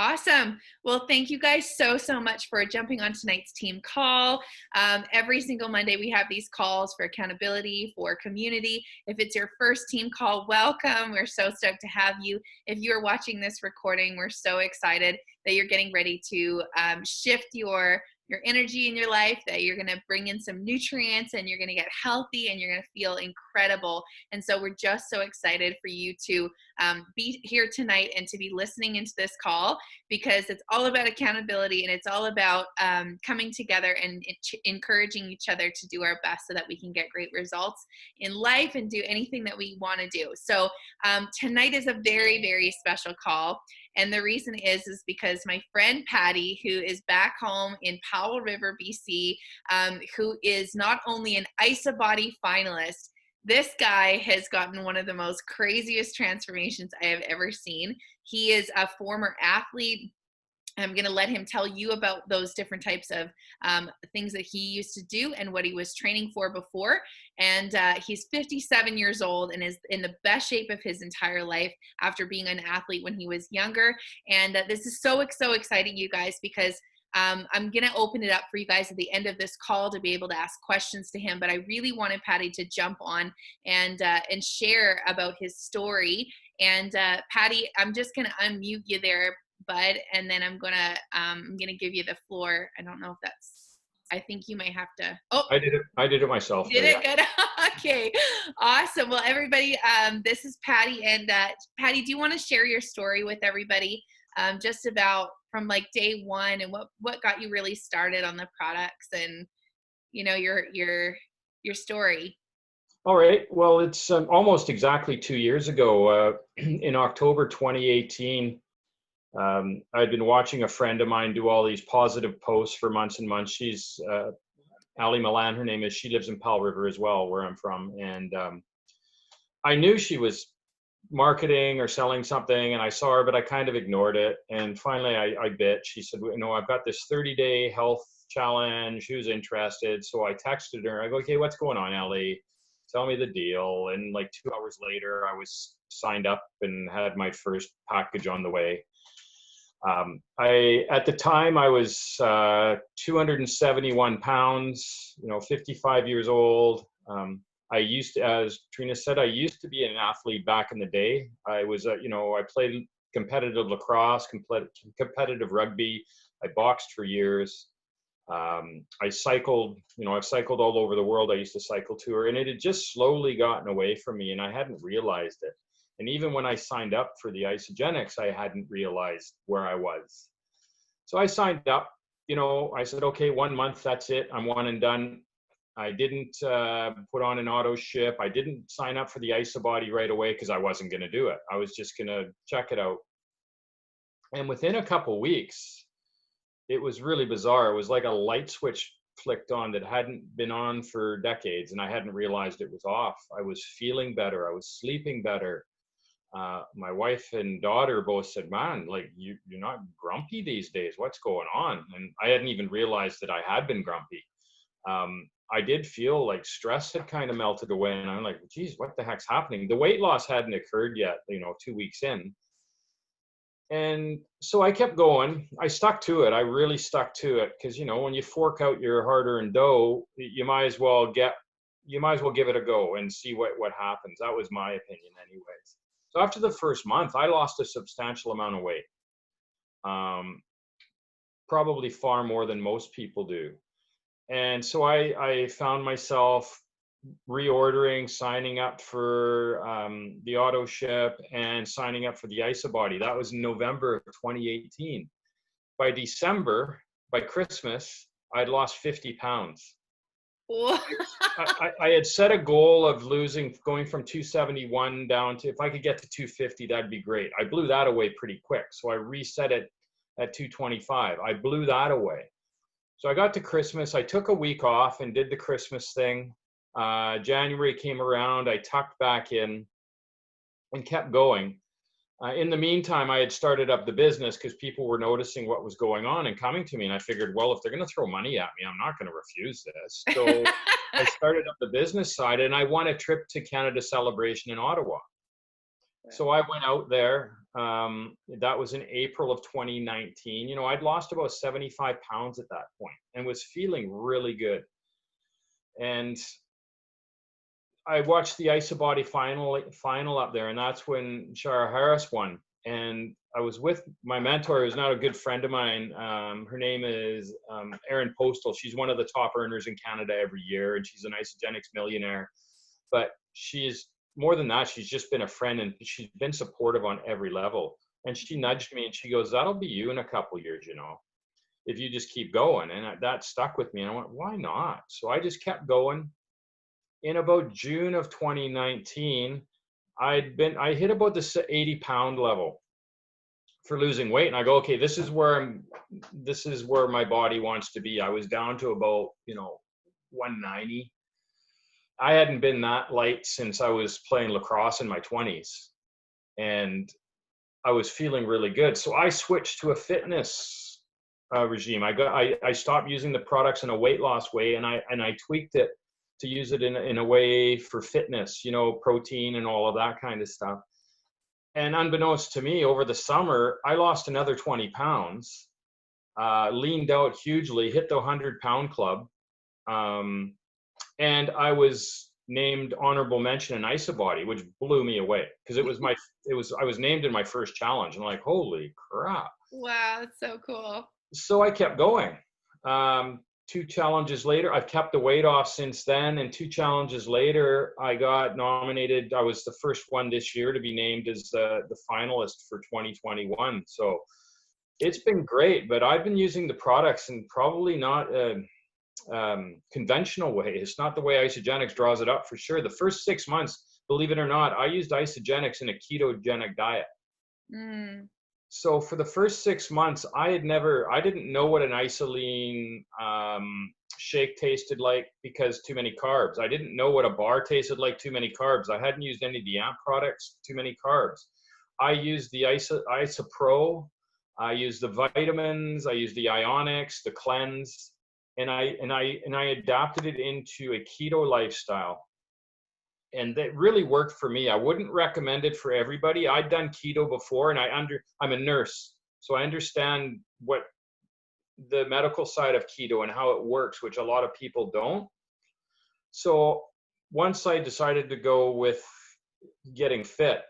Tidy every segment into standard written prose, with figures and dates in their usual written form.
Awesome. Well, thank you guys so much for jumping on tonight's team call. Every single Monday, we have these calls for accountability, for community. If it's your first team call, welcome. We're so stoked to have you. If you're watching this recording, we're so excited that you're getting ready to shift your energy in your life, that you're going to bring in some nutrients and you're going to get healthy and you're going to feel incredible. And so we're just so excited for you to be here tonight and to be listening into this call, because it's all about accountability and it's all about coming together and encouraging each other to do our best so that we can get great results in life and do anything that we want to do. So tonight is a very special call. And the reason is because my friend Paddy, who is back home in Powell River, BC, who is not only an Isabody finalist, this guy has gotten one of the most craziest transformations I have ever seen. He is a former athlete. I'm going to let him tell you about those different types of things that he used to do and what he was training for before. And he's 57 years old and is in the best shape of his entire life after being an athlete when he was younger. And this is so exciting, you guys, because I'm going to open it up for you guys at the end of this call to be able to ask questions to him. But I really wanted Paddy to jump on and share about his story. And Paddy, I'm just going to unmute you there, bud, and then I'm gonna give you the floor. I don't know if that's, I think you might have to. Oh, I did it myself. Did it good. Okay, awesome. Well, everybody, this is Paddy, and Paddy, do you want to share your story with everybody, just about from like day one and what got you really started on the products and your story? All right. Well, it's almost exactly 2 years ago, in October 2018. I'd been watching a friend of mine do all these positive posts for months and months. She's Ali Milan, her name is. She lives in Powell River as well, where I'm from. And I knew she was marketing or selling something, and I saw her, but I kind of ignored it. And finally, I bit. She said, I've got this 30-day health challenge. Who's interested? So I texted her. I go, okay, what's going on, Ali? Tell me the deal. And like 2 hours later, I was signed up and had my first package on the way. At the time I was 271 pounds, 55 years old. I used to, as Trina said, I used to be an athlete back in the day. I was, I played competitive lacrosse, competitive rugby. I boxed for years. I cycled, I've cycled all over the world. I used to cycle tour, and it had just slowly gotten away from me, and I hadn't realized it. And even when I signed up for the Isogenics, I hadn't realized where I was. So I signed up, I said, okay, 1 month, that's it. I'm one and done. I didn't put on an auto ship. I didn't sign up for the Isabody right away because I wasn't going to do it. I was just going to check it out. And within a couple weeks, it was really bizarre. It was like a light switch flicked on that hadn't been on for decades, and I hadn't realized it was off. I was feeling better. I was sleeping better. My wife and daughter both said, man, like you're not grumpy these days. What's going on? And I hadn't even realized that I had been grumpy. I did feel like stress had kind of melted away, and I'm like, geez, what the heck's happening? The weight loss hadn't occurred yet, 2 weeks in. And so I kept going. I stuck to it. I really stuck to it because, when you fork out your hard-earned dough, you might as well give it a go and see what happens. That was my opinion anyways. So after the first month, I lost a substantial amount of weight, probably far more than most people do. And so I found myself reordering, signing up for the auto ship and signing up for the Isabody. That was in November of 2018. By December, by Christmas, I'd lost 50 pounds. I had set a goal of going from 271 down to, if I could get to 250, that'd be great. I blew that away pretty quick. So I reset it at 225. I blew that away. So I got to Christmas. I took a week off and did the Christmas thing. January came around. I tucked back in and kept going. In the meantime, I had started up the business because people were noticing what was going on and coming to me. And I figured, well, if they're going to throw money at me, I'm not going to refuse this. So I started up the business side, and I won a trip to Canada Celebration in Ottawa. So I went out there. That was in April of 2019. You know, I'd lost about 75 pounds at that point and was feeling really good. And I watched the Isabody final up there, and that's when Shara Harris won. And I was with my mentor, who's now a good friend of mine. Her name is Erin Postal. She's one of the top earners in Canada every year, and she's an isogenics millionaire. But she's more than that. She's just been a friend, and she's been supportive on every level. And she nudged me, and she goes, "That'll be you in a couple years, you know, if you just keep going." And that stuck with me. And I went, "Why not?" So I just kept going. In about June of 2019, I hit about the 80-pound level for losing weight, and I go, okay, this is where my body wants to be. I was down to about 190. I hadn't been that light since I was playing lacrosse in my 20s, and I was feeling really good. So I switched to a fitness regime. I stopped using the products in a weight loss way, and I tweaked it to use it in a way for fitness, protein and all of that kind of stuff. And unbeknownst to me, over the summer, I lost another 20 pounds, leaned out hugely, hit the 100-pound club. And I was named honorable mention in Isabody, which blew me away because I was named in my first challenge. And I'm like, holy crap. Wow, that's so cool. So I kept going. 2 challenges later, I've kept the weight off since then. And 2 challenges later, I got nominated. I was the first one this year to be named as the finalist for 2021. So it's been great, but I've been using the products in probably not a conventional way. It's not the way Isogenics draws it up for sure. The first 6 months, believe it or not, I used Isogenics in a ketogenic diet. So for the first 6 months, I didn't know what an isoline shake tasted like because too many carbs. I didn't know what a bar tasted like, too many carbs. I hadn't used any of the AMP products, too many carbs. I used the IsoPro, I used the vitamins, I used the Ionics, the cleanse, and I adapted it into a keto lifestyle. And that really worked for me. I wouldn't recommend it for everybody. I'd done keto before, and I'm a nurse, so I understand what the medical side of keto and how it works, which a lot of people don't. So once I decided to go with getting fit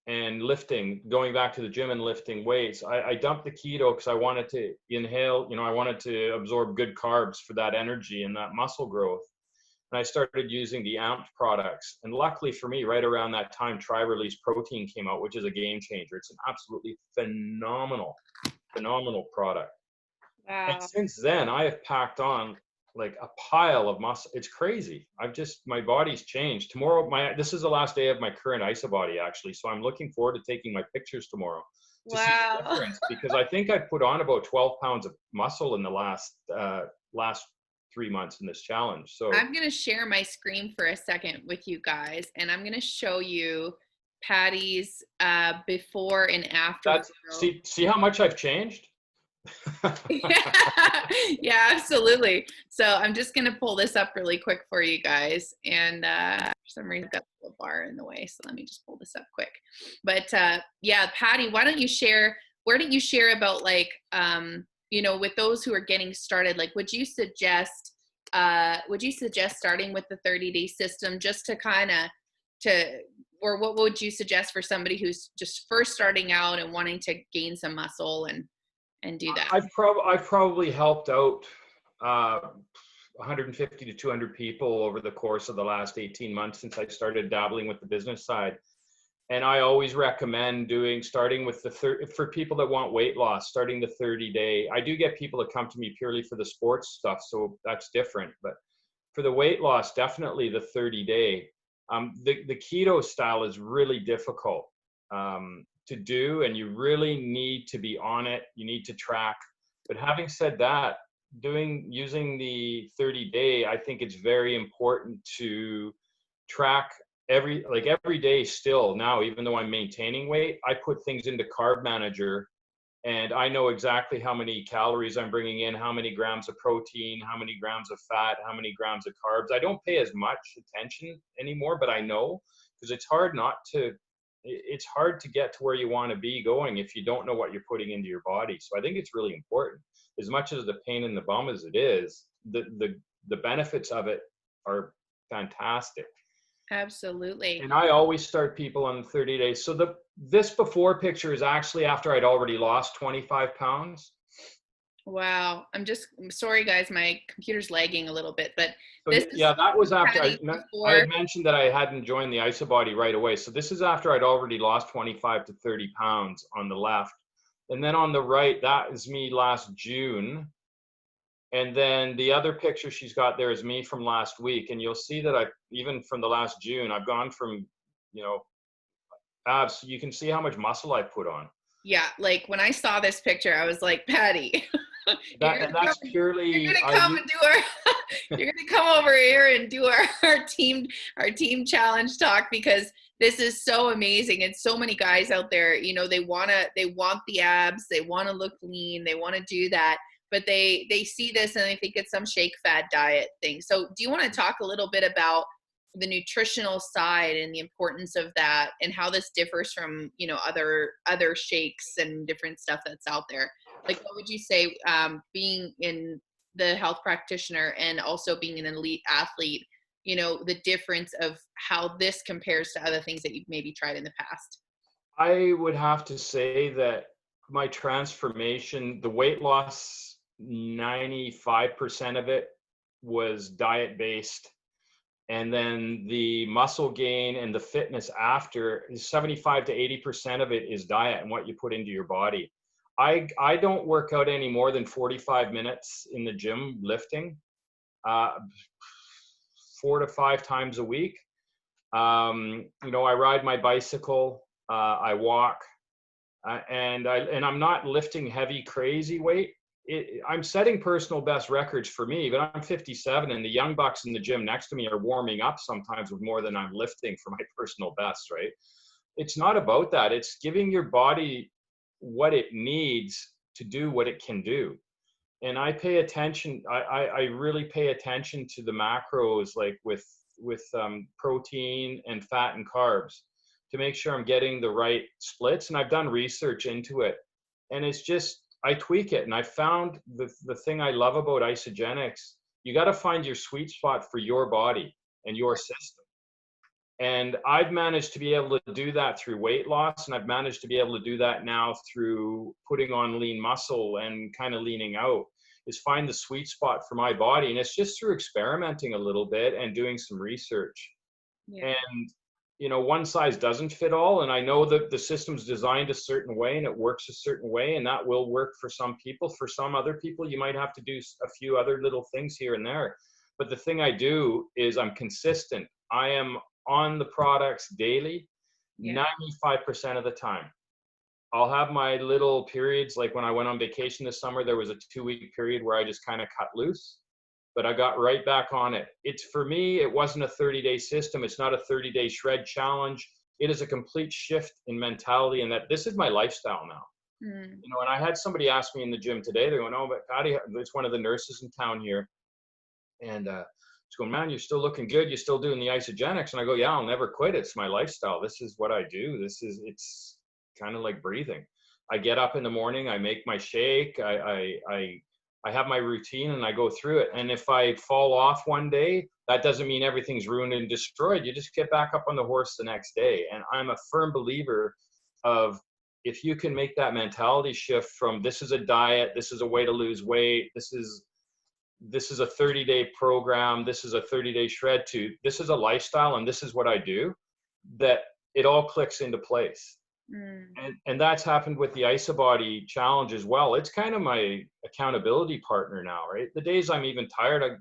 and lifting, going back to the gym and lifting weights, I dumped the keto because I wanted to inhale, I wanted to absorb good carbs for that energy and that muscle growth. And I started using the AMP products. And luckily for me, right around that time, Tri-Release Protein came out, which is a game changer. It's an absolutely phenomenal product. Wow. And since then, I have packed on like a pile of muscle. It's crazy. My body's changed. Tomorrow, this is the last day of my current Isabody, actually. So I'm looking forward to taking my pictures tomorrow to see the difference, because I think I put on about 12 pounds of muscle in the last 3 months in this challenge. So I'm going to share my screen for a second with you guys, and I'm going to show you Paddy's before and after. See how much I've changed? Yeah, absolutely. So I'm just going to pull this up really quick for you guys. And for some reason, I've got a little bar in the way. So let me just pull this up quick. But yeah, Paddy, why don't you share, where did you share about like, with those who are getting started, like, would you suggest starting with the 30-day system just to or what would you suggest for somebody who's just first starting out and wanting to gain some muscle and do that? I've probably helped out 150 to 200 people over the course of the last 18 months since I started dabbling with the business side. And I always recommend starting with for people that want weight loss, starting the 30-day. I do get people that come to me purely for the sports stuff, so that's different. But for the weight loss, definitely the 30-day. The keto style is really difficult to do, and you really need to be on it. You need to track. But having said that, using the 30-day, I think it's very important to track every day still now. Even though I'm maintaining weight, I put things into Carb Manager, and I know exactly how many calories I'm bringing in, how many grams of protein, how many grams of fat, how many grams of carbs. I don't pay as much attention anymore, but I know, because it's hard not to it's hard to get to where you want to be going if you don't know what you're putting into your body. So I think it's really important. As much as the pain in the bum as it is, the benefits of it are fantastic. Absolutely. And I always start people on 30 days. So this before picture is actually after I'd already lost 25 pounds. Wow. I'm sorry, guys. My computer's lagging a little bit, but So this yeah, is that was after I before. had mentioned that I hadn't joined the Isabody right away. So this is after I'd already lost 25 to 30 pounds on the left. And then on the right, that is me last June. And then the other picture she's got there is me from last week. And you'll see that even from the last June, I've gone from, abs. You can see how much muscle I put on. Yeah. Like when I saw this picture, I was like, Paddy, That's purely, you're gonna come and do our you're gonna come over here and do our team challenge talk, because this is so amazing. And so many guys out there, they want the abs, they want to look lean, they want to do that, but they see this and they think it's some shake fad diet thing. So do you want to talk a little bit about the nutritional side and the importance of that, and how this differs from other shakes and different stuff that's out there? Like, what would you say, being in the health practitioner and also being an elite athlete, the difference of how this compares to other things that you've maybe tried in the past? I would have to say that my transformation, the weight loss, 95% of it was diet based. And then the muscle gain and the fitness after, 75 to 80% of it is diet and what you put into your body. I don't work out any more than 45 minutes in the gym lifting, 4 to 5 times a week. I ride my bicycle, I walk, and I'm not lifting heavy, crazy weight. I'm setting personal best records for me, but I'm 57 and the young bucks in the gym next to me are warming up sometimes with more than I'm lifting for my personal best, right? It's not about that. It's giving your body what it needs to do what it can do. And I pay attention. I really pay attention to the macros, like with protein and fat and carbs, to make sure I'm getting the right splits. And I've done research into it, and it's just, I tweak it. And I found the thing I love about isogenics, you got to find your sweet spot for your body and your system. And I've managed to be able to do that through weight loss. And I've managed to be able to do that now through putting on lean muscle and kind of leaning out, is find the sweet spot for my body. And it's just through experimenting a little bit and doing some research. Yeah. And, one size doesn't fit all. And I know that the system's designed a certain way and it works a certain way, and that will work for some people. For some other people, you might have to do a few other little things here and there. But the thing I do is I'm consistent. I am on the products daily, 95% of the time. I'll have my little periods, like when I went on vacation this summer, there was a 2-week period where I just kind of cut loose, but I got right back on it. It's, for me, it wasn't a 30-day system. It's not a 30-day shred challenge. It is a complete shift in mentality, and that this is my lifestyle now. And I had somebody ask me in the gym today, they're going, "Oh, but Paddy," it's one of the nurses in town here, and she's going, "Man, you're still looking good. You're still doing the isogenics." And I go, "Yeah, I'll never quit. It's my lifestyle. This is what I do. It's kind of like breathing. I get up in the morning, I make my shake, I have my routine, and I go through it. And if I fall off one day, that doesn't mean everything's ruined and destroyed. You just get back up on the horse the next day." And I'm a firm believer of, if you can make that mentality shift from this is a diet, this is a way to lose weight, this is a 30-day program, this is a 30-day shred, to this is a lifestyle and this is what I do, that it all clicks into place. And that's happened with the Isabody challenge as well. It's kind of my accountability partner now, right? The days I'm even tired, I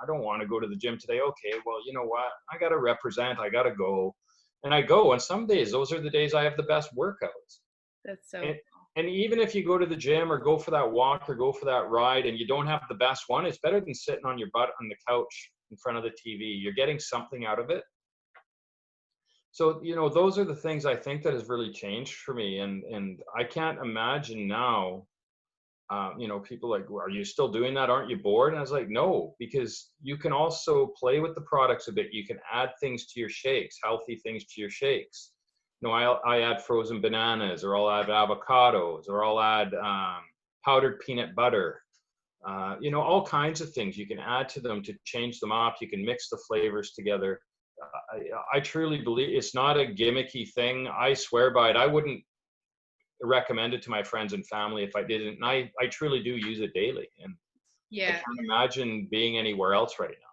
don't want to go to the gym today. Okay, well, you know what? I got to represent, I got to go. And I go, and some days, those are the days I have the best workouts. That's so cool. And even if you go to the gym or go for that walk or go for that ride and you don't have the best one, it's better than sitting on your butt on the couch in front of the TV. You're getting something out of it. So, those are the things I think that has really changed for me. And I can't imagine now, people like, "Are you still doing that? Aren't you bored?" And I was like, no, because you can also play with the products a bit. You can add things to your shakes, healthy things to your shakes. I add frozen bananas, or I'll add avocados, or I'll add powdered peanut butter. All kinds of things you can add to them to change them up. You can mix the flavors together. I truly believe it's not a gimmicky thing. I swear by it. I wouldn't recommend it to my friends and family if I didn't. And I truly do use it daily. And I Yeah, can't imagine being anywhere else right now.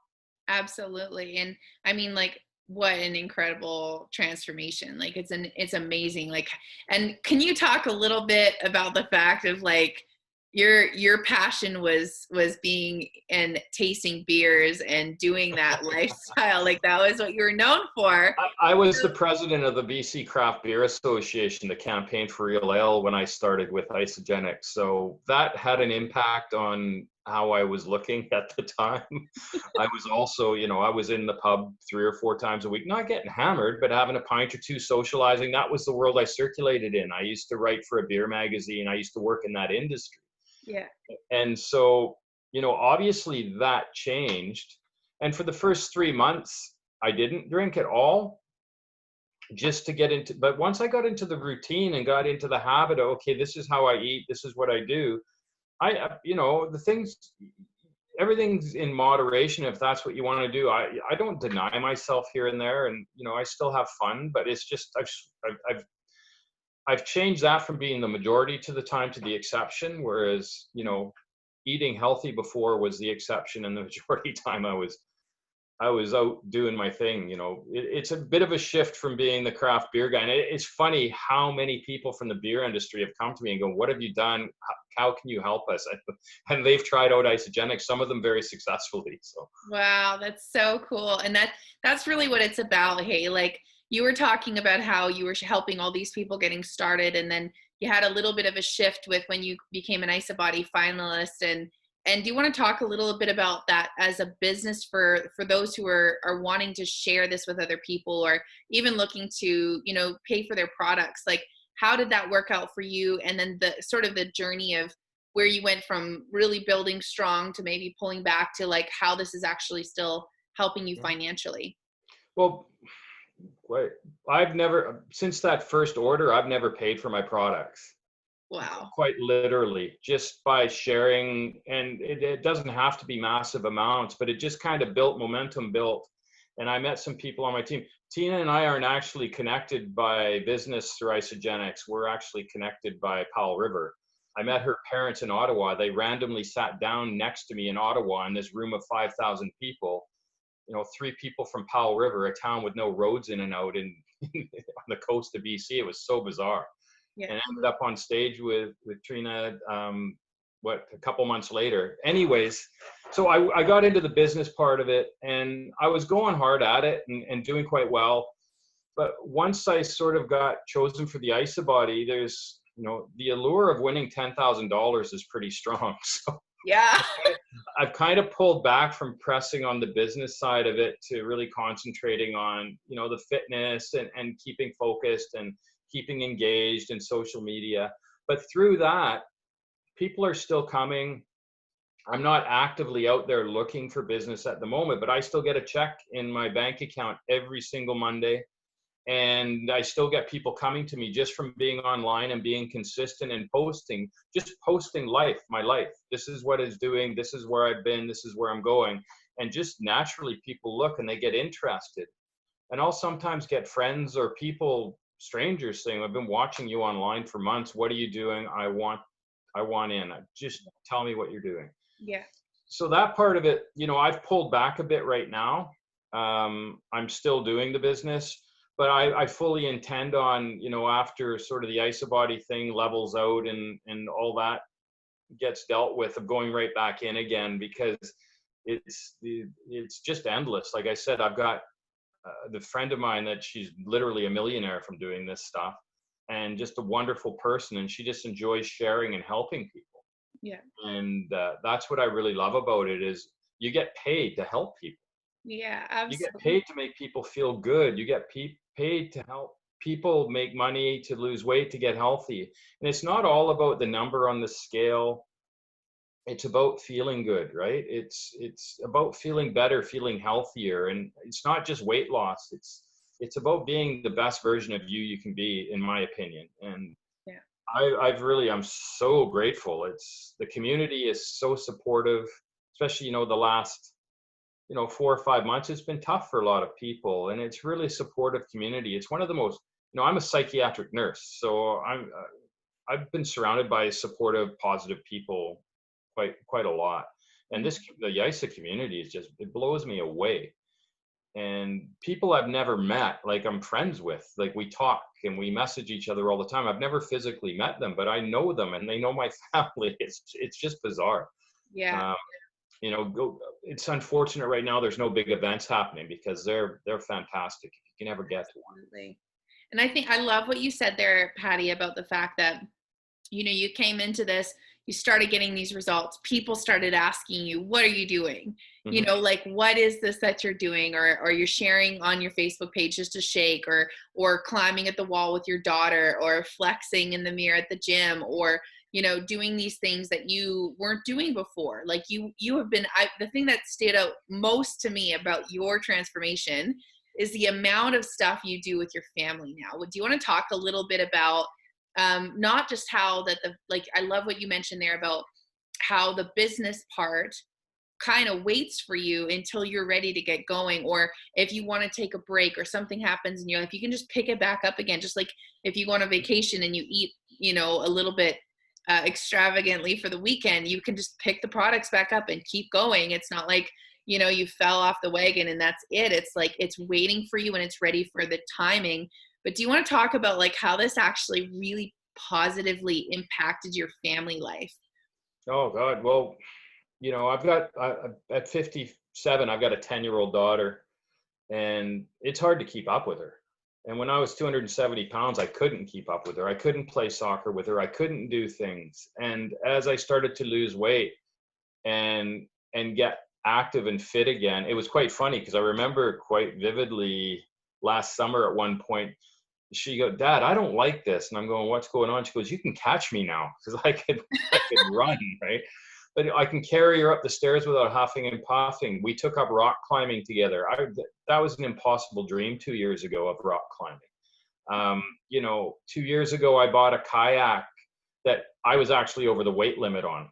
absolutely. And I mean, like, what an incredible transformation. Like, it's amazing. Like, and can you talk a little bit about the fact of like your passion was being and tasting beers and doing that lifestyle? Like, that was what you were known for. I was the president of the BC Craft Beer Association, the campaign for real ale, when I started with Isogenics. So that had an impact on how I was looking at the time. I was also, I was in the pub 3 or 4 times a week, not getting hammered, but having a pint or two, socializing. That was the world I circulated in. I used to write for a beer magazine. I used to work in that industry. Yeah. And so, obviously that changed. And for the first 3 months, I didn't drink at all, just to get into, but once I got into the routine and got into the habit of, okay, this is how I eat, this is what I do. The things, everything's in moderation. If that's what you want to do, I don't deny myself here and there. And, I still have fun, but it's just, I've changed that from being the majority to the time to the exception. Whereas, eating healthy before was the exception, and the majority time I was out doing my thing. It's a bit of a shift from being the craft beer guy. And it's funny how many people from the beer industry have come to me and go, what have you done? How can you help us? And they've tried out Isogenics, some of them very successfully. So, Wow, that's so cool. And that's really what it's about. Hey, like, you were talking about how you were helping all these people getting started, and then you had a little bit of a shift with when you became an Isabody finalist. And do you want to talk a little bit about that as a business for those who are wanting to share this with other people, or even looking to, pay for their products? Like, how did that work out for you? And then the sort of the journey of where you went from really building strong to maybe pulling back to like how this is actually still helping you financially. well, wait, since that first order, I've never paid for my products. Wow. Quite literally, just by sharing. And it doesn't have to be massive amounts, but it just kind of momentum built. And I met some people on my team. Tina and I aren't actually connected by business through Isogenics. We're actually connected by Powell River. I met her parents in Ottawa. They randomly sat down next to me in Ottawa in this room of 5,000 people. 3 people from Powell River, a town with no roads in and out on the coast of BC. It was so bizarre. Yeah. And ended up on stage with Trina, a couple months later. Anyways, so I got into the business part of it, and I was going hard at it and doing quite well. But once I sort of got chosen for the Isabody, there's, the allure of winning $10,000 is pretty strong. So Yeah. I've kind of pulled back from pressing on the business side of it to really concentrating on, the fitness and keeping focused and keeping engaged in social media. But through that, people are still coming. I'm not actively out there looking for business at the moment, but I still get a check in my bank account every single Monday. And I still get people coming to me just from being online and being consistent and posting my life. This is what it's doing. This is where I've been. This is where I'm going. And just naturally people look and they get interested. And I'll sometimes get friends or people, strangers, saying, I've been watching you online for months. What are you doing? I want in. Just tell me what you're doing. Yeah. So that part of it, I've pulled back a bit right now. I'm still doing the business, but I fully intend on, after sort of the Isabody thing levels out and all that gets dealt with, of going right back in again, because it's just endless. Like I said, I've got the friend of mine that she's literally a millionaire from doing this stuff, and just a wonderful person. And she just enjoys sharing and helping people. Yeah. And that's what I really love about it, is you get paid to help people. Yeah, You get absolutely. paid to make people feel good. You get paid to help people make money, to lose weight, to get healthy. And it's not all about the number on the scale. It's about feeling good, right? It's about feeling better, feeling healthier. And it's not just weight loss. it's about being the best version of you can be, in my opinion. And Yeah. I'm so grateful. The community is so supportive, especially, the last, 4 or 5 months. It's been tough for a lot of people, and it's really supportive community. It's one of the most, I'm a psychiatric nurse, so I've been surrounded by supportive, positive people quite a lot. And the YISA community is it blows me away. And people I've never met, like I'm friends with, like we talk and we message each other all the time. I've never physically met them, but I know them and they know my family. It's just bizarre. Yeah. It's unfortunate right now there's no big events happening, because they're fantastic if you can ever get to one. Absolutely. And I think I love what you said there, Paddy, about the fact that, you came into this, you started getting these results. People started asking you, what are you doing? Mm-hmm. Like, what is this that you're doing? Or you're sharing on your Facebook page just a shake, or climbing at the wall with your daughter, or flexing in the mirror at the gym, or, doing these things that you weren't doing before. Like you have been, the thing that stood out most to me about your transformation is the amount of stuff you do with your family now. Do you want to talk a little bit about, not just how I love what you mentioned there about how the business part kind of waits for you until you're ready to get going, or if you want to take a break or something happens in your life, you can just pick it back up again. Just like if you go on a vacation and you eat, a little bit extravagantly for the weekend, you can just pick the products back up and keep going. It's not like, you fell off the wagon and that's it. It's like, it's waiting for you and it's ready for the timing. But do you want to talk about like how this actually really positively impacted your family life? Oh God. Well, I've got, at 57, I've got a 10-year-old daughter, and it's hard to keep up with her. And when I was 270 pounds, I couldn't keep up with her. I couldn't play soccer with her. I couldn't do things. And as I started to lose weight and get active and fit again, it was quite funny, because I remember quite vividly last summer at one point, she goes, "Dad, I don't like this." And I'm going, "What's going on?" She goes, "You can catch me now," because I could run, right? But I can carry her up the stairs without huffing and puffing. We took up rock climbing together. That was an impossible dream 2 years ago, of rock climbing. 2 years ago, I bought a kayak that I was actually over the weight limit on.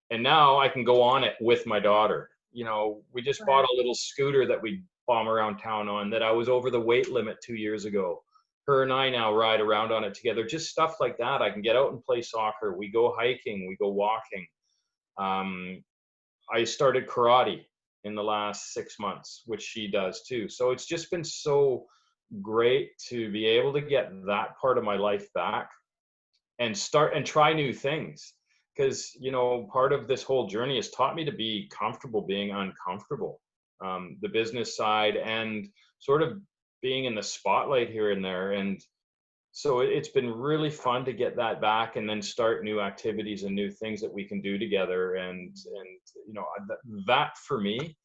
And now I can go on it with my daughter. We just bought a little scooter that we bomb around town on, that I was over the weight limit 2 years ago. Her and I now ride around on it together. Just stuff like that. I can get out and play soccer. We go hiking. We go walking. I started karate in the last 6 months, which she does too. So it's just been so great to be able to get that part of my life back and start and try new things. Because, part of this whole journey has taught me to be comfortable being uncomfortable. The business side and sort of being in the spotlight here and there. And so it's been really fun to get that back, and then start new activities and new things that we can do together. And that for me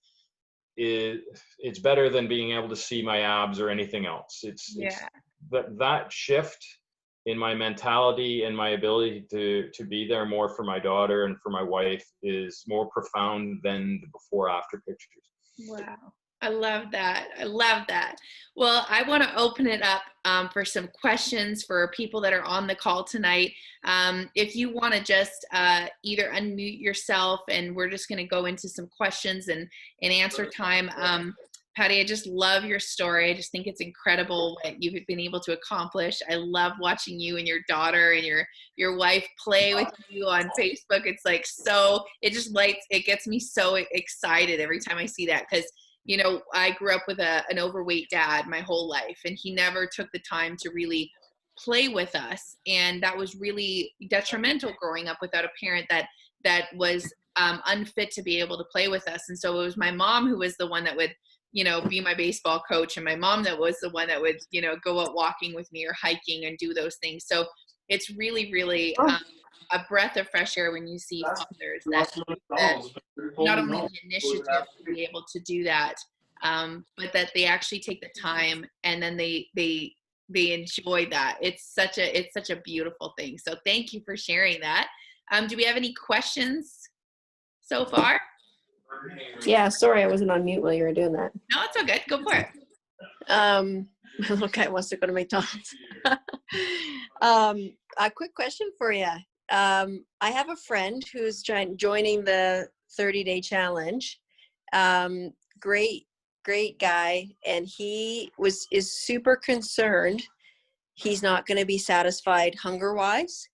it's better than being able to see my abs or anything else. It's that shift in my mentality and my ability to be there more for my daughter and for my wife is more profound than the before after pictures. Wow. I love that. I love that. Well, I want to open it up for some questions for people that are on the call tonight. If you want to just either unmute yourself, and we're just going to go into some questions and answer time. Paddy, I just love your story. I just think it's incredible what you've been able to accomplish. I love watching you and your daughter and your wife play with you on Facebook. It's like, it gets me so excited every time I see that, because I grew up with an overweight dad my whole life, and he never took the time to really play with us. And that was really detrimental, growing up without a parent that was unfit to be able to play with us. And so it was my mom who was the one that would, be my baseball coach, and my mom that was the one that would, go out walking with me or hiking and do those things. So it's really, really a breath of fresh air when you see fathers that not only the initiative to be able to do that, but that they actually take the time, and then they enjoy that. It's such a beautiful thing. So thank you for sharing that. Do we have any questions so far? Yeah, sorry, I wasn't on mute while you were doing that. No, it's all good. Go for it. My little guy wants to go to McDonald's. A quick question for you. I have a friend who's joining the 30-day challenge. Great guy, and he is super concerned he's not going to be satisfied hunger-wise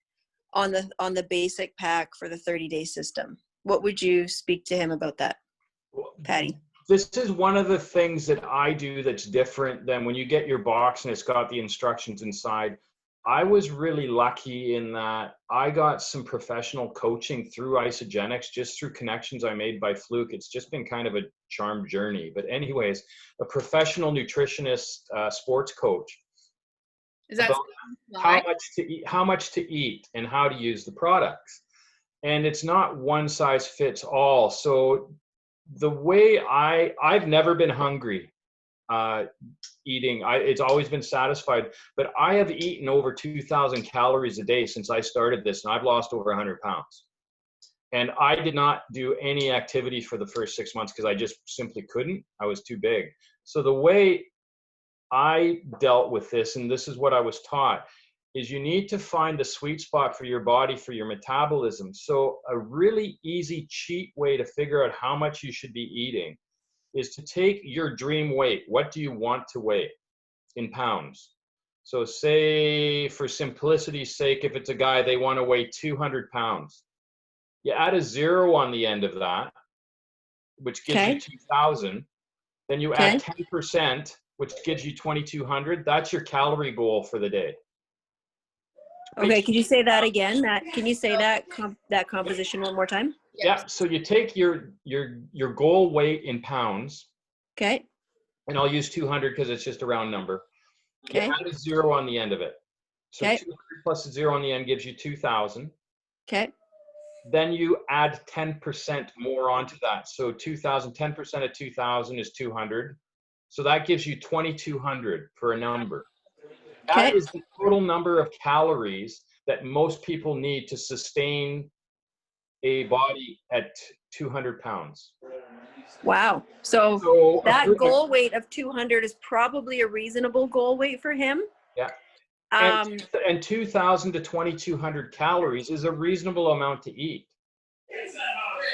on the basic pack for the 30-day system. What would you speak to him about that, Paddy? This is one of the things that I do that's different than when you get your box and it's got the instructions inside. I was really lucky in that I got some professional coaching through Isogenics, just through connections I made by fluke. It's just been kind of a charmed journey. But anyways, a professional nutritionist, sports coach. Is that how much to eat and how to use the products. And it's not one size fits all. So the way I've never been hungry eating. It's always been satisfied, but I have eaten over 2,000 calories a day since I started this, and I've lost over 100 pounds. And I did not do any activities for the first 6 months because I just simply couldn't. I was too big. So the way I dealt with this, and this is what I was taught, is you need to find a sweet spot for your body, for your metabolism. So a really easy, cheap way to figure out how much you should be eating is to take your dream weight. What do you want to weigh in pounds? So say, for simplicity's sake, if it's a guy, they want to weigh 200 pounds. You add a 0 on the end of that, which gives you 2,000. Then you add 10%, which gives you 2,200. That's your calorie goal for the day. Okay, can you say that again? Can you say that composition one more time? Yeah, so you take your goal weight in pounds. Okay. And I'll use 200 because it's just a round number. Okay. You add a 0 on the end of it. So 200 plus a 0 on the end gives you 2,000. Okay. Then you add 10% more onto that. So 2,000, 10% of 2,000 is 200. So that gives you 2,200 for a number. That is the total number of calories that most people need to sustain a body at 200 pounds. Wow. So that goal weight of 200 is probably a reasonable goal weight for him. Yeah. And 2,000 to 2,200 calories is a reasonable amount to eat.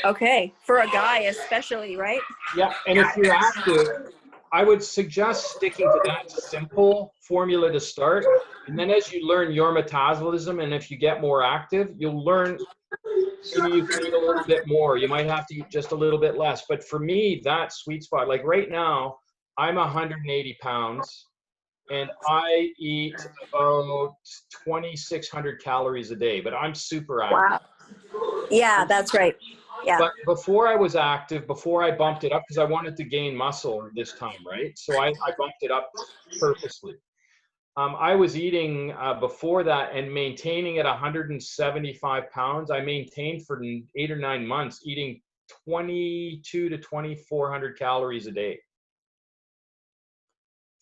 Okay. For a guy especially, right? Yeah. And if you're active, I would suggest sticking to that simple formula to start. And then as you learn your metabolism, and if you get more active, you'll learn maybe you can eat a little bit more. You might have to eat just a little bit less. But for me, that sweet spot, like right now, I'm 180 pounds and I eat about 2,600 calories a day, but I'm super active. Wow. Yeah, that's right. Yeah. But before I was active, before I bumped it up, because I wanted to gain muscle this time, right? So I bumped it up purposely. I was eating before that and maintaining at 175 pounds. I maintained for 8 or 9 months, eating 2,200 to 2,400 calories a day.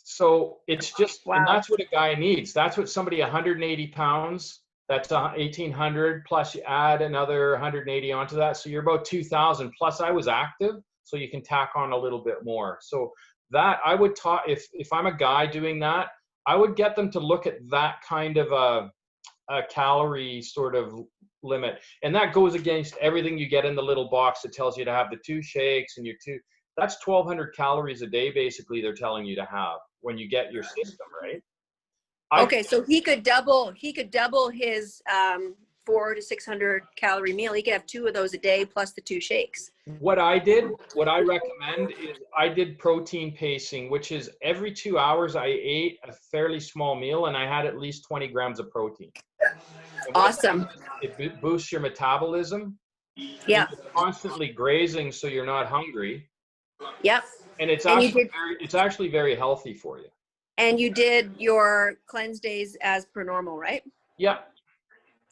So it's just, and that's what a guy needs. That's what somebody 180 pounds, that's 1,800 plus you add another 180 onto that. So you're about 2,000 plus I was active. So you can tack on a little bit more. So that I would talk, if I'm a guy doing that, I would get them to look at that kind of a calorie sort of limit. And that goes against everything you get in the little box that tells you to have the 2 shakes and that's 1,200 calories a day, basically, they're telling you to have when you get your system, right? Okay, so he could double his 400 to 600 calorie meal. He could have 2 of those a day plus the 2 shakes. What I recommend is I did protein pacing, which is every 2 hours I ate a fairly small meal and I had at least 20 grams of protein. Awesome. It boosts your metabolism. Yeah. You're constantly grazing so you're not hungry. Yep. And it's actually very healthy for you. And you did your cleanse days as per normal, right? Yeah.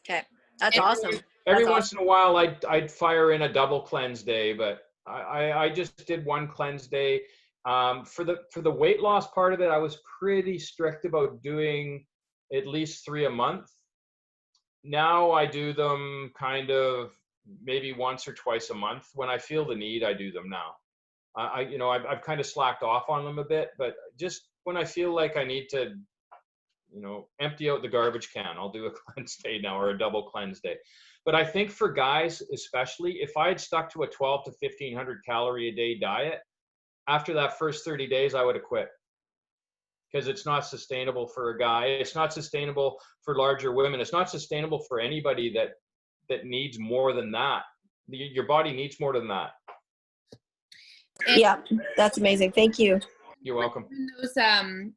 Okay. That's awesome. Every once in a while, I'd fire in a double cleanse day, but I just did one cleanse day. For the weight loss part of it, I was pretty strict about doing at least 3 a month. Now I do them kind of maybe once or twice a month. When I feel the need, I do them now. I've kind of slacked off on them a bit, but just when I feel like I need to, empty out the garbage can, I'll do a cleanse day now, or a double cleanse day. But I think for guys, especially, if I had stuck to a 12 to 1500 calorie a day diet, after that first 30 days, I would have quit, because it's not sustainable for a guy. It's not sustainable for larger women. It's not sustainable for anybody that needs more than that. Your body needs more than that. Yeah, that's amazing. Thank you. You're welcome.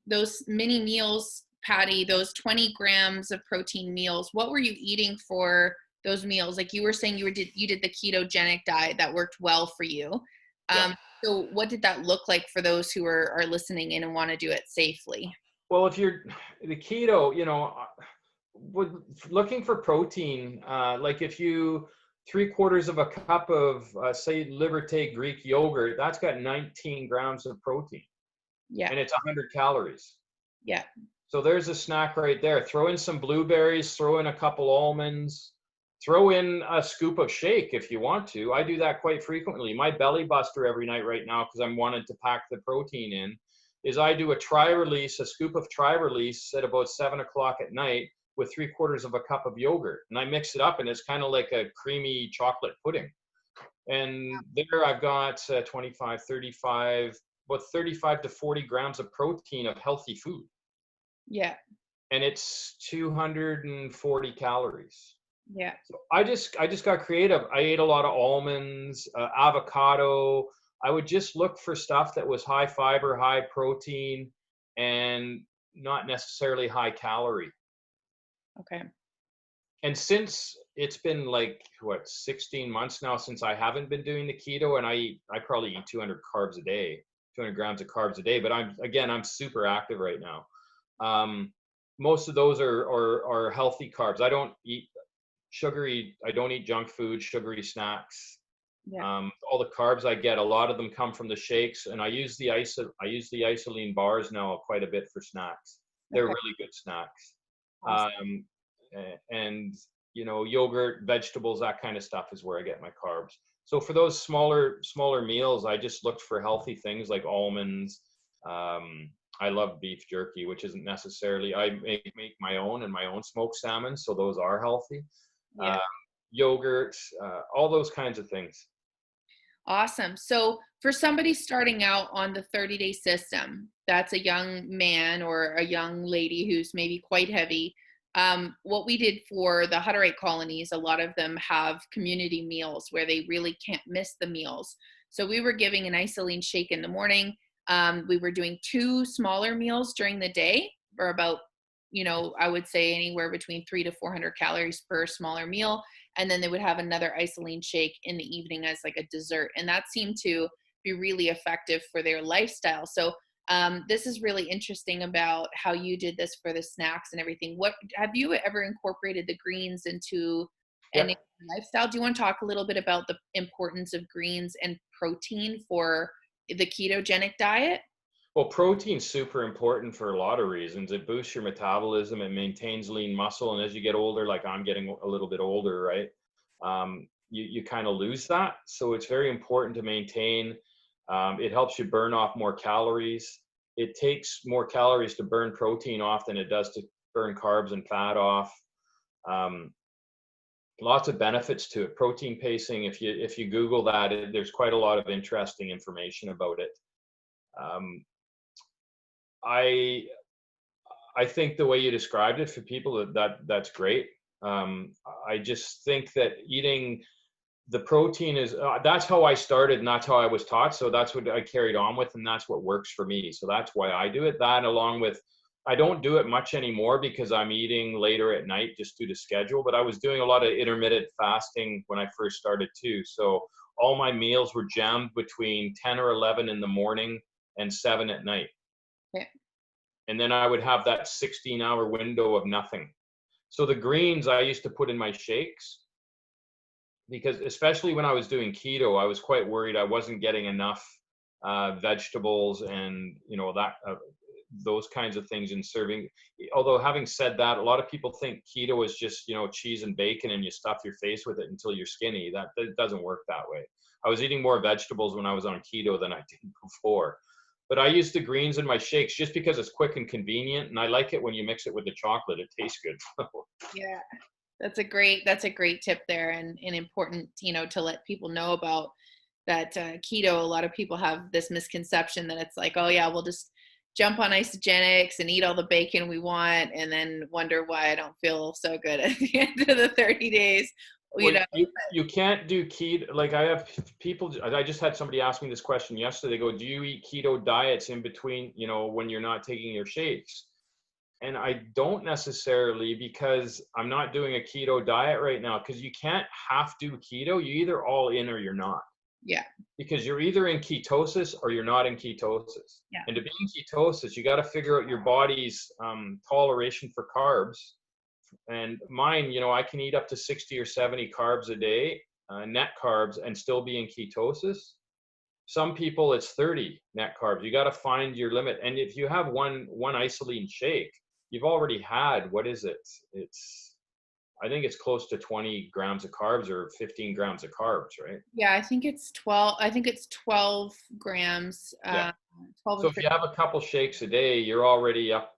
Those mini meals, Paddy, those 20 grams of protein meals, what were you eating for those meals? Like you were saying you did the ketogenic diet that worked well for you. Yeah. So what did that look like for those who are listening in and want to do it safely? Well, if you're the keto, looking for protein, like if you 3/4 of a cup of, say, Liberté Greek yogurt, that's got 19 grams of protein. Yeah. And it's 100 calories. Yeah. So there's a snack right there. Throw in some blueberries, throw in a couple almonds, throw in a scoop of shake if you want to. I do that quite frequently. My belly buster every night right now, because I'm wanting to pack the protein in, is I do a scoop of tri-release at about 7 o'clock at night with 3/4 of a cup of yogurt. And I mix it up, and it's kind of like a creamy chocolate pudding. And there I've got 25, 35, about 35 to 40 grams of protein of healthy food. Yeah. And it's 240 calories. Yeah. So I just got creative. I ate a lot of almonds, avocado. I would just look for stuff that was high fiber, high protein, and not necessarily high calorie. Okay. And since it's been 16 months now since I haven't been doing the keto, and I probably eat 200 carbs a day, 200 grams of carbs a day, but I'm super active right now. Most of those are healthy carbs. I don't eat I don't eat junk food, sugary snacks. Yeah. All the carbs I get, a lot of them come from the shakes, and I use the isoline bars now quite a bit for snacks. They're really good snacks. Awesome. And yogurt, vegetables, that kind of stuff is where I get my carbs. So for those smaller meals, I just looked for healthy things like almonds. I love beef jerky, which isn't necessarily, I make my own and my own smoked salmon, so those are healthy. Yeah. Yogurt, all those kinds of things. Awesome. So for somebody starting out on the 30-day system, that's a young man or a young lady who's maybe quite heavy. What we did for the Hutterite colonies, a lot of them have community meals where they really can't miss the meals. So we were giving an isoline shake in the morning. We were doing 2 smaller meals during the day for about, I would say anywhere between 300 to 400 calories per smaller meal. And then they would have another isoline shake in the evening as like a dessert. And that seemed to be really effective for their lifestyle. So this is really interesting about how you did this for the snacks and everything. What have you ever incorporated the greens into any lifestyle? Do you want to talk a little bit about the importance of greens and protein for the ketogenic diet? Well, protein's super important for a lot of reasons. It boosts your metabolism, it maintains lean muscle, and as you get older, like I'm getting a little bit older, right? You kind of lose that. So it's very important to maintain. It helps you burn off more calories. It takes more calories to burn protein off than it does to burn carbs and fat off. Lots of benefits to it. Protein pacing, if you Google that, there's quite a lot of interesting information about it. I think the way you described it for people, that's great. I just think that eating the protein is, that's how I started and that's how I was taught. So that's what I carried on with, and that's what works for me. So that's why I do it. That along with, I don't do it much anymore because I'm eating later at night just due to schedule, but I was doing a lot of intermittent fasting when I first started too. So all my meals were jammed between 10 or 11 in the morning and 7 at night. Yeah. And then I would have that 16-hour window of nothing. So the greens I used to put in my shakes, because especially when I was doing keto, I was quite worried I wasn't getting enough vegetables and those kinds of things in serving. Although having said that, a lot of people think keto is just cheese and bacon and you stuff your face with it until you're skinny. That doesn't work that way. I was eating more vegetables when I was on keto than I did before. But I use the greens in my shakes just because it's quick and convenient, and I like it when you mix it with the chocolate. It tastes good. Yeah, that's a great tip there, and important, to let people know about that. Keto, a lot of people have this misconception that it's like, oh yeah, we'll just jump on isogenics and eat all the bacon we want, and then wonder why I don't feel so good at the end of the 30 days. Well, you can't do keto. Like I have people, I just had somebody ask me this question yesterday. They go, do you eat keto diets in between, when you're not taking your shakes? And I don't necessarily, because I'm not doing a keto diet right now, because you can't half do keto. You either all in or you're not. Yeah. Because you're either in ketosis or you're not in ketosis. Yeah. And to be in ketosis, you got to figure out your body's toleration for carbs. And mine, I can eat up to 60 or 70 carbs a day, net carbs, and still be in ketosis. Some people, it's 30 net carbs. You got to find your limit. And if you have one isolene shake, you've already had, what is it? I think it's close to 20 grams of carbs or 15 grams of carbs, right? Yeah, I think it's 12. I think it's 12 grams. Yeah. 12. So if you have a couple shakes a day, you're already up.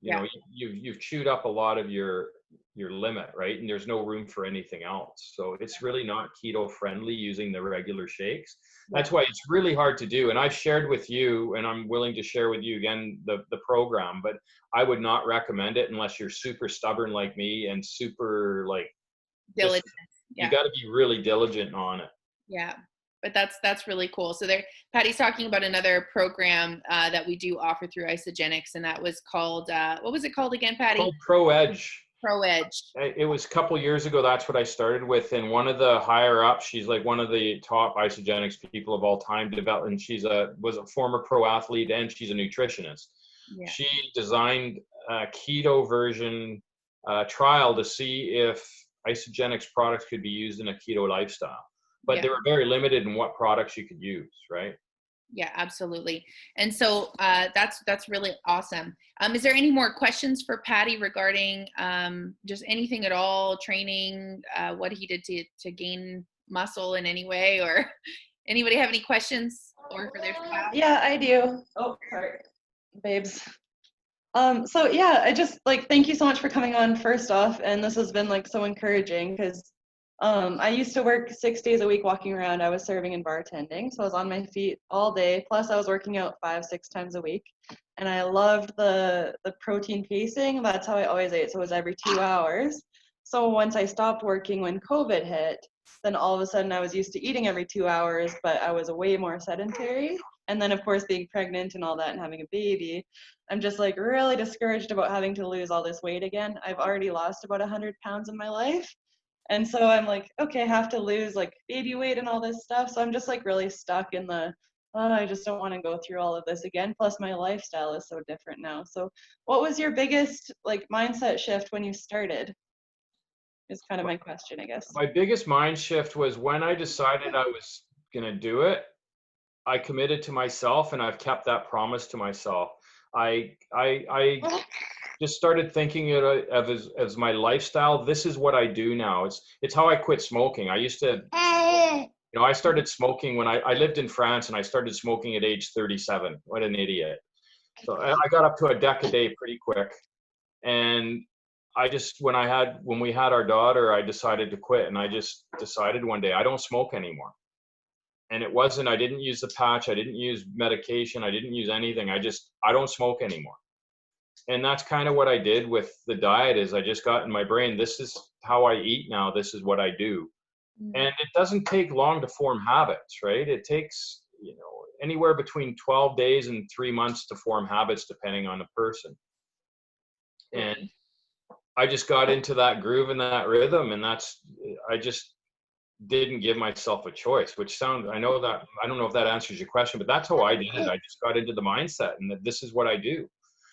Yeah. You've chewed up a lot of your limit, right? And there's no room for anything else. So it's really not keto friendly using the regular shakes. That's why it's really hard to do. And I've shared with you, and I'm willing to share with you again, the program, but I would not recommend it unless you're super stubborn like me and super diligent. You got to be really diligent on it. Yeah. But that's really cool. So Paddy's talking about another program that we do offer through Isogenics, and that was called, what was it called again, Paddy? Called Pro Edge. Pro Edge. It was a couple years ago. That's what I started with. And one of the higher ups, she's like one of the top isogenics people of all time, developed, and was a former pro athlete, and she's a nutritionist. Yeah. She designed a keto version trial to see if isogenics products could be used in a keto lifestyle. But they were very limited in what products you could use, right? Yeah, absolutely. And so that's really awesome. Is there any more questions for Paddy regarding just anything at all, training, what he did to gain muscle in any way, or anybody have any questions or for their staff? Yeah, I do. Oh, sorry, babes. So yeah, I just thank you so much for coming on first off, and this has been so encouraging because I used to work 6 days a week walking around. I was serving and bartending, so I was on my feet all day. Plus, I was working out 5-6 times a week, and I loved the protein pacing. That's how I always ate. So it was every 2 hours. So once I stopped working when COVID hit, then all of a sudden I was used to eating every 2 hours, but I was way more sedentary. And then of course being pregnant and all that and having a baby, I'm just really discouraged about having to lose all this weight again. I've already lost about 100 pounds in my life. And so I'm okay, I have to lose baby weight and all this stuff. So I'm just really stuck in I just don't want to go through all of this again. Plus my lifestyle is so different now. So what was your biggest mindset shift when you started? Is kind of my question, I guess. My biggest mind shift was when I decided I was going to do it. I committed to myself, and I've kept that promise to myself. I just started thinking of as my lifestyle. This is what I do now. It's how I quit smoking. I used to, I started smoking when I lived in France, and I started smoking at age 37. What an idiot. So I got up to a deck a day pretty quick. And I just, when we had our daughter, I decided to quit. And I just decided one day, I don't smoke anymore. And I didn't use the patch. I didn't use medication. I didn't use anything. I don't smoke anymore. And that's kind of what I did with the diet. Is I just got in my brain, this is how I eat now. This is what I do. And it doesn't take long to form habits, right? It takes, anywhere between 12 days and 3 months to form habits, depending on the person. And I just got into that groove and that rhythm. And I just didn't give myself a choice, I don't know if that answers your question, but that's how I did it. I just got into the mindset and that this is what I do.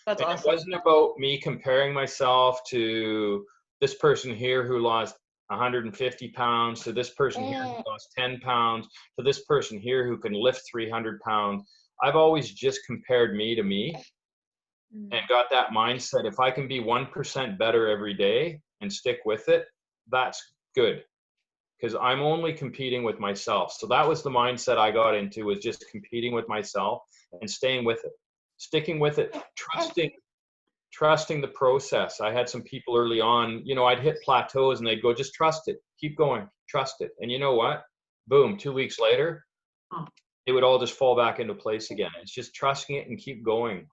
That's awesome. It wasn't about me comparing myself to this person here who lost 150 pounds, to this person here who lost 10 pounds, to this person here who can lift 300 pounds. I've always just compared me to me and got that mindset. If I can be 1% better every day and stick with it, that's good. because I'm only competing with myself. So that was the mindset I got into, was just competing with myself and staying with it, sticking with it, trusting the process. I had some people early on, you know, I'd hit plateaus and they'd go, just trust it, keep going, trust it. And you know what? Boom, 2 weeks later, it would all just fall back into place again. It's just trusting it and keep going.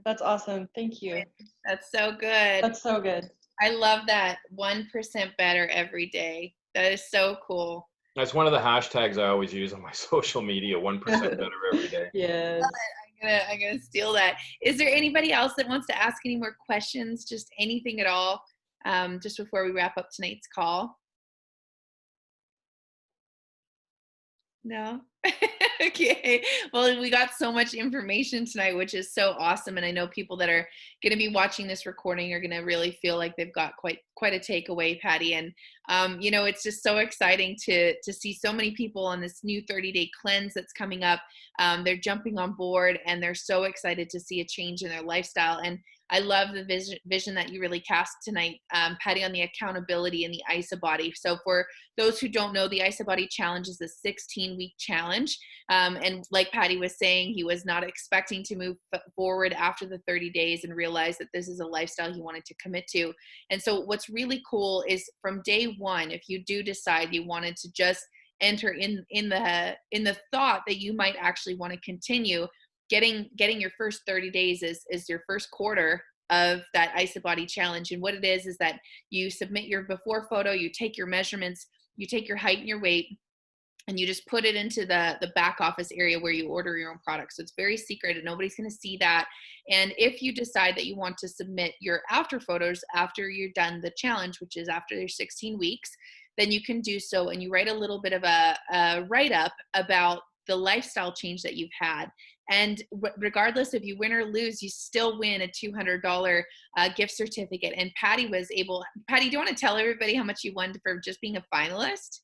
That's awesome. Thank you. That's so good. That's so good. I love that. 1% better every day. That is so cool. That's one of the hashtags I always use on my social media, 1% better every day. Yes. I'm gonna steal that. Is there anybody else that wants to ask any more questions? Just anything at all, just before we wrap up tonight's call? No? Okay. Well, we got so much information tonight, which is so awesome. And I know people that are going to be watching this recording are going to really feel like they've got quite a takeaway, Paddy. And, you know, it's just so exciting to see so many people on this new 30-day cleanse that's coming up. They're jumping on board and they're so excited to see a change in their lifestyle. And I love the vision that you really cast tonight, Paddy, on the accountability and the Isabody. So for those who don't know, the Isabody challenge is a 16-week challenge. And like Paddy was saying, he was not expecting to move forward after the 30 days and realize that this is a lifestyle he wanted to commit to. And so what's really cool is from day one, if you do decide you wanted to just enter in the thought that you might actually want to continue, getting your first 30 days is your first quarter of that Isabody challenge. And what it is that you submit your before photo, you take your measurements, you take your height and your weight, and you just put it into the back office area where you order your own products. So it's very secret and nobody's going to see that. And if you decide that you want to submit your after photos after you're done the challenge, which is after your 16 weeks, then you can do so. And you write a little bit of a write-up about the lifestyle change that you've had. And regardless if you win or lose, you still win a $200 gift certificate. And Paddy, do you want to tell everybody how much you won for just being a finalist?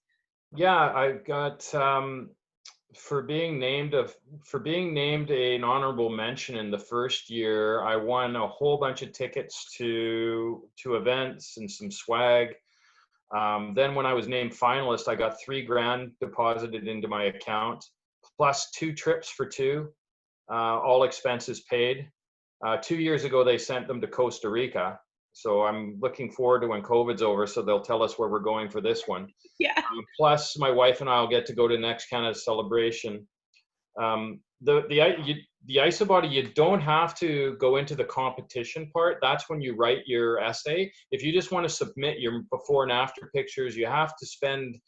Yeah, I got for being named an honorable mention in the first year. I won a whole bunch of tickets to events and some swag. Then when I was named finalist, I got $3,000 deposited into my account, plus 2 trips for 2, all expenses paid. 2 years ago, they sent them to Costa Rica. So I'm looking forward to when COVID's over, so they'll tell us where we're going for this one. Yeah. Plus, my wife and I will get to go to Next Canada Celebration. The Isabody, you don't have to go into the competition part. That's when you write your essay. If you just want to submit your before and after pictures, you have to spend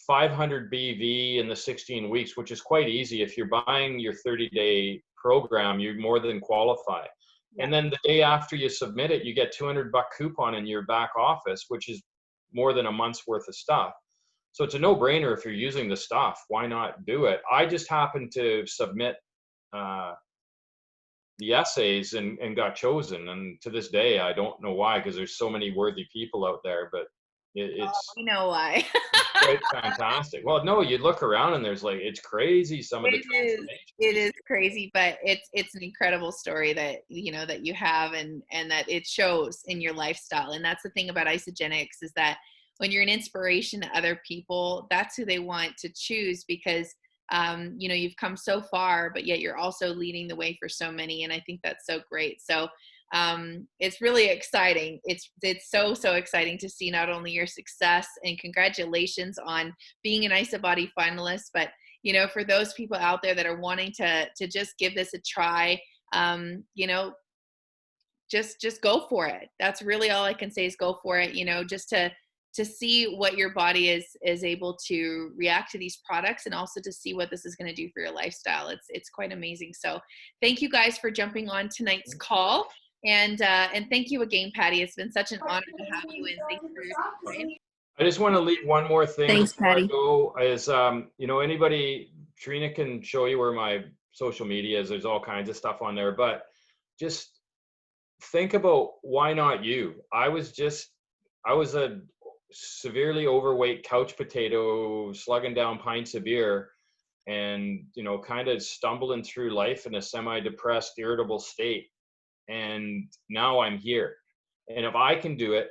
500 BV in the 16 weeks, which is quite easy. If you're buying your 30-day program, you more than qualify. And then the day after you submit it, you get $200 coupon in your back office, which is more than a month's worth of stuff. So it's a no-brainer if you're using the stuff. Why not do it? I just happened to submit the essays and got chosen. And to this day, I don't know why, because there's so many worthy people out there, but it's you know why. quite fantastic. Well, no, you look around and there's it's crazy, some of the transformation. It is crazy, but it's an incredible story that that you have and that it shows in your lifestyle. And that's the thing about Isagenix, is that when you're an inspiration to other people, that's who they want to choose, because you've come so far, but yet you're also leading the way for so many. And I think that's so great. So it's really exciting. It's so exciting to see not only your success, and congratulations on being an Isabody finalist, but for those people out there that are wanting to just give this a try, just go for it. That's really all I can say, is go for it. Just to see what your body is able to react to these products, and also to see what this is going to do for your lifestyle. It's quite amazing. So thank you guys for jumping on tonight's call. And thank you again, Paddy. It's been such an honor to have you, and thanks for your time. I just want to leave one more thing. Thanks, Paddy. Is anybody, Trina can show you where my social media is. There's all kinds of stuff on there, but just think about, why not you? I was a severely overweight couch potato, slugging down pints of beer, and kind of stumbling through life in a semi-depressed, irritable state. And now I'm here. And if I can do it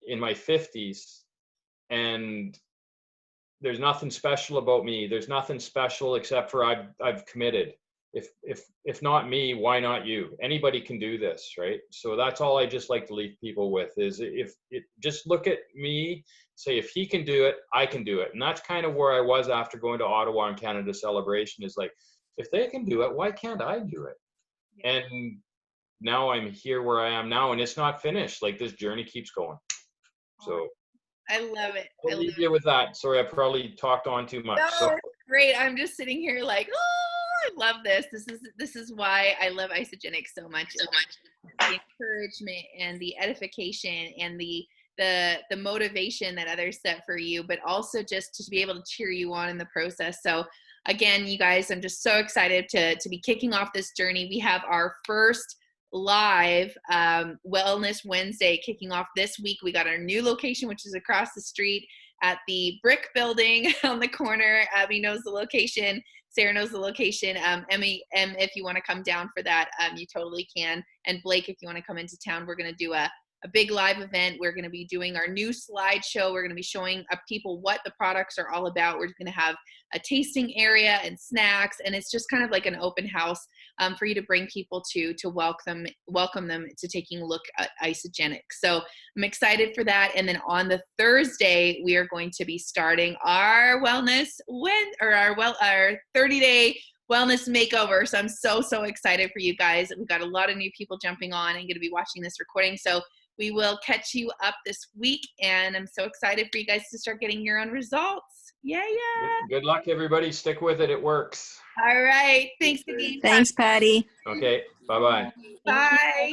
in my 50s, and there's nothing special about me. There's nothing special except for I've committed. If not me, why not you? Anybody can do this, right? So that's all I just like to leave people with is just look at me, say, if he can do it, I can do it. And that's kind of where I was after going to Ottawa and Canada Celebration, is like, if they can do it, why can't I do it? And now I'm here where I am now, and it's not finished. Like, this journey keeps going. So I love it. I'll leave you with that. Sorry, I probably talked on too much. No, So. it's great. I'm just sitting here like, oh, I love this. This is why I love Isogenics so much. The encouragement and the edification and the motivation that others set for you, but also just to be able to cheer you on in the process. So again, you guys, I'm just so excited to be kicking off this journey. We have our first live Wellness Wednesday kicking off this week. We got our new location, which is across the street at the brick building on the corner. Abby knows the location. Sarah knows the location. Emmy, if you want to come down for that, you totally can. And Blake, if you want to come into town, we're going to do a big live event. We're going to be doing our new slideshow. We're going to be showing people what the products are all about. We're going to have a tasting area and snacks, and it's just kind of like an open house for you to bring people to welcome them to taking a look at Isogenics. So I'm excited for that. And then on the Thursday, we are going to be starting our our 30-day wellness makeover. So I'm so excited for you guys. We've got a lot of new people jumping on and going to be watching this recording. So we will catch you up this week, and I'm so excited for you guys to start getting your own results. Yeah. Good luck, everybody. Stick with it. It works. All right. Thanks again. Thanks, Patty. Okay. Bye-bye. Bye.